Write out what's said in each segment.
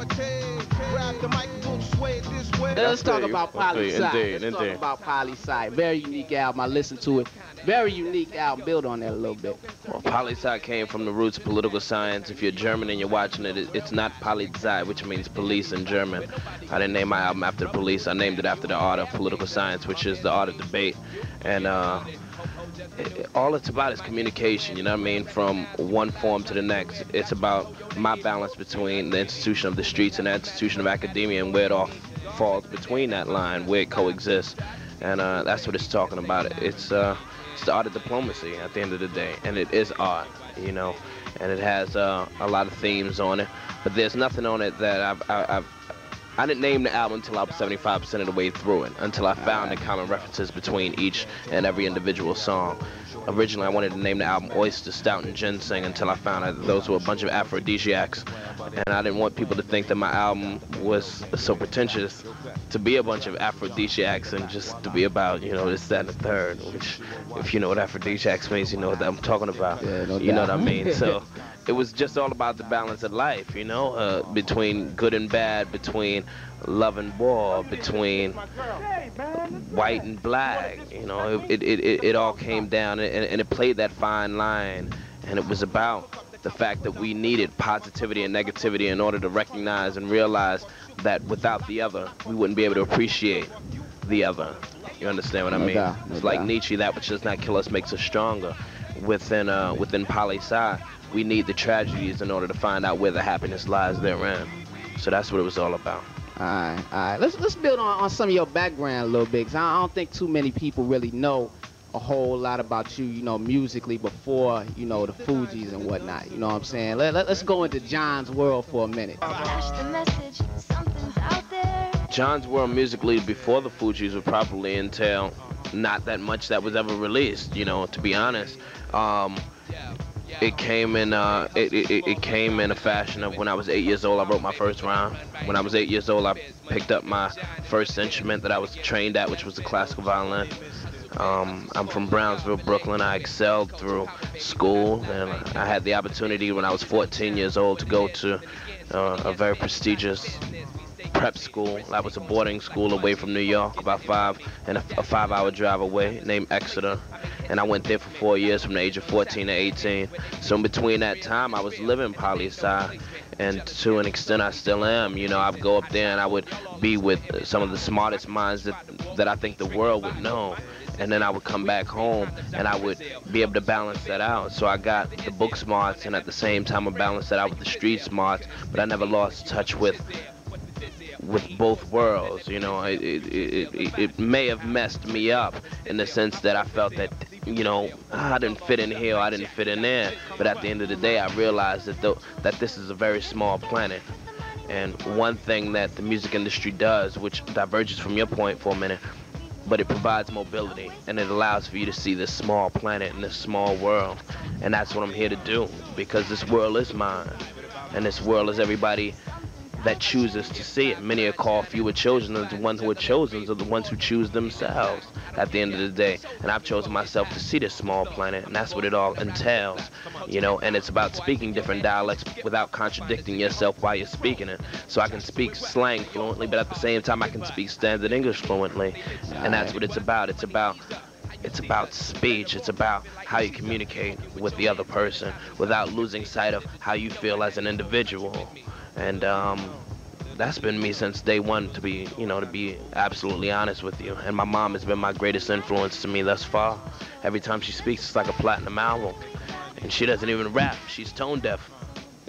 Let's talk about Poli-Sci. Let's talk about Poli-Sci. Very unique album. I listened to it. Very unique album. Build on that a little bit. Well, Poli-Sci came from the roots of political science. If you're German and you're watching it, it's not Polizei, which means police in German. I didn't name my album after the police. I named it after the art of political science, which is the art of debate. And all it's about is communication, you know what I mean, from one form to the next. It's about my balance between the institution of the streets and the institution of academia and where it all falls between that line, where it coexists. And that's what it's talking about. It's the art of diplomacy at the end of the day, and it is art, you know, and it has a lot of themes on it, but there's nothing on it that I didn't name the album until I was 75% of the way through it, until I found the common references between each and every individual song. Originally, I wanted to name the album Oyster, Stout, and Ginseng until I found out that those were a bunch of aphrodisiacs. And I didn't want people to think that my album was so pretentious to be a bunch of aphrodisiacs and just to be about, you know, this, that, and the third, which, if you know what aphrodisiacs means, you know what I'm talking about. Yeah, no you know doubt. what I mean? So it was just all about the balance of life, you know, between good and bad, between love and war, between white and black. You know, it all came down, and it played that fine line, and it was about the fact that we needed positivity and negativity in order to recognize and realize that without the other, we wouldn't be able to appreciate the other. You understand what I mean? It's like Nietzsche, that which does not kill us makes us stronger. Within Poli-Sci, we need the tragedies in order to find out where the happiness lies therein. So that's what it was all about. All right. Let's build on some of your background a little bit, 'cause I don't think too many people really know a whole lot about you, you know, musically before, you know, the Fugees and whatnot. You know what I'm saying? Let's go into John's world for a minute. John's world musically before the Fugees would probably entail not that much that was ever released, you know, to be honest. It came in it came in a fashion of when I was 8 years old, I wrote my first rhyme. When I was 8 years old, I picked up my first instrument that I was trained at, which was the classical violin. I'm from Brownsville, Brooklyn. I excelled through school, and I had the opportunity when I was 14 years old to go to a very prestigious prep school. That was a boarding school away from New York, about a 5-hour drive away, named Exeter. And I went there for 4 years from the age of 14 to 18. So in between that time, I was living Poli-Sci, and to an extent I still am. You know, I'd go up there and I would be with some of the smartest minds that I think the world would know. And then I would come back home and I would be able to balance that out. So I got the book smarts, and at the same time I balanced that out with the street smarts, but I never lost touch with both worlds. You know, it may have messed me up in the sense that I felt that, you know, I didn't fit in here or I didn't fit in there. But at the end of the day, I realized that this is a very small planet. And one thing that the music industry does, which diverges from your point for a minute, but it provides mobility, and it allows for you to see this small planet and this small world. And that's what I'm here to do, because this world is mine, and this world is everybody that chooses to see it. Many are called, few are chosen, and the ones who are chosen are the ones who choose themselves at the end of the day. And I've chosen myself to see this small planet, and that's what it all entails, you know. And it's about speaking different dialects without contradicting yourself while you're speaking it. So I can speak slang fluently, but at the same time I can speak standard English fluently, and that's what it's about. It's about speech. It's about how you communicate with the other person without losing sight of how you feel as an individual. And that's been me since day one, to be absolutely honest with you. And my mom has been my greatest influence to me thus far. Every time she speaks, it's like a platinum album. And she doesn't even rap. She's tone deaf.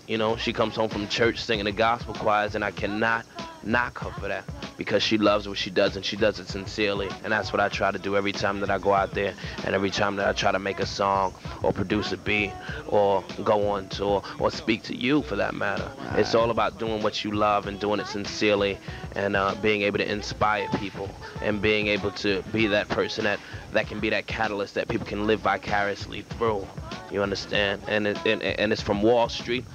You know, she comes home from church singing the gospel choirs, and I cannot knock her for that, because she loves what she does, and she does it sincerely. And that's what I try to do every time that I go out there, and every time that I try to make a song or produce a beat or go on tour or speak to you for that matter. It's all about doing what you love and doing it sincerely, and being able to inspire people, and being able to be that person that can be that catalyst that people can live vicariously through. You understand? And it's from Wall Street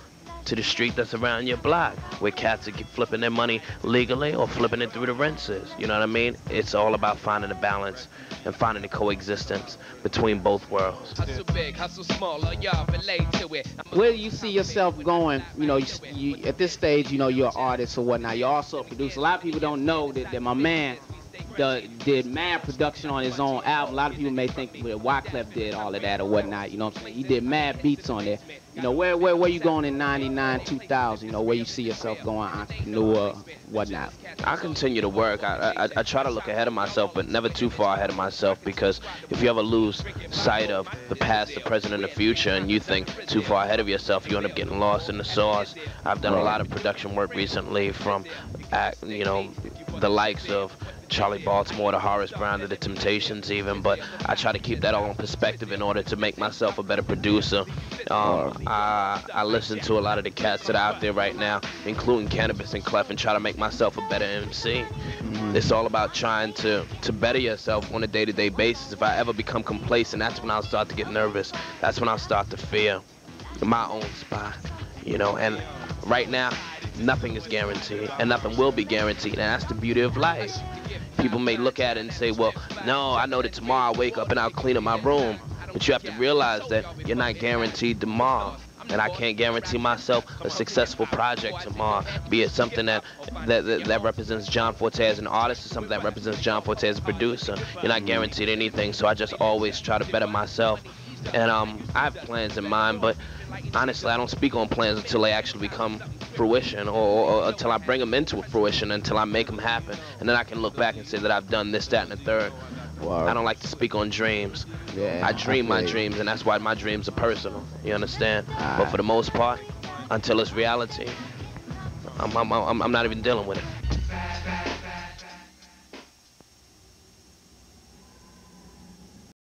to the street that's around your block, where cats are flipping their money legally or flipping it through the rinses. You know what I mean? It's all about finding a balance and finding the coexistence between both worlds. Hustle big, hustle small, all y'all relate to it. Where do you see yourself going? You know, you at this stage, you know, you're an artist or whatnot. You're also a producer. A lot of people don't know that my man did mad production on his own album. A lot of people may think that PhatClips did all of that or whatnot. You know what I'm saying? He did mad beats on there. You know, where you going in 99, 2000? You know, where you see yourself going, entrepreneur, whatnot? I continue to work. I try to look ahead of myself, but never too far ahead of myself, because if you ever lose sight of the past, the present, and the future, and you think too far ahead of yourself, you end up getting lost in the sauce. I've done a lot of production work recently from, you know, the likes of Charlie Baltimore to Horace Brown to the Temptations even, but I try to keep that all in perspective in order to make myself a better producer. I listen to a lot of the cats that are out there right now, including Cannabis and Clef, and try to make myself a better MC. It's all about trying to better yourself on a day-to-day basis. If I ever become complacent, that's when I'll start to get nervous. That's when I'll start to fear my own spot, you know. And right now, nothing is guaranteed, and nothing will be guaranteed, and that's the beauty of life. People may look at it and say, well, no, I know that tomorrow I'll wake up and I'll clean up my room. But you have to realize that you're not guaranteed tomorrow. And I can't guarantee myself a successful project tomorrow, be it something that represents John Forte as an artist or something that represents John Forte as a producer. You're not guaranteed anything, so I just always try to better myself. And I have plans in mind, but honestly, I don't speak on plans until they actually become fruition, or until I bring them into fruition, until I make them happen. And then I can look back and say that I've done this, that, and the third. Wow. I don't like to speak on dreams. Yeah, I dream my dreams, and that's why my dreams are personal. You understand? But for the most part, until it's reality, I'm not even dealing with it.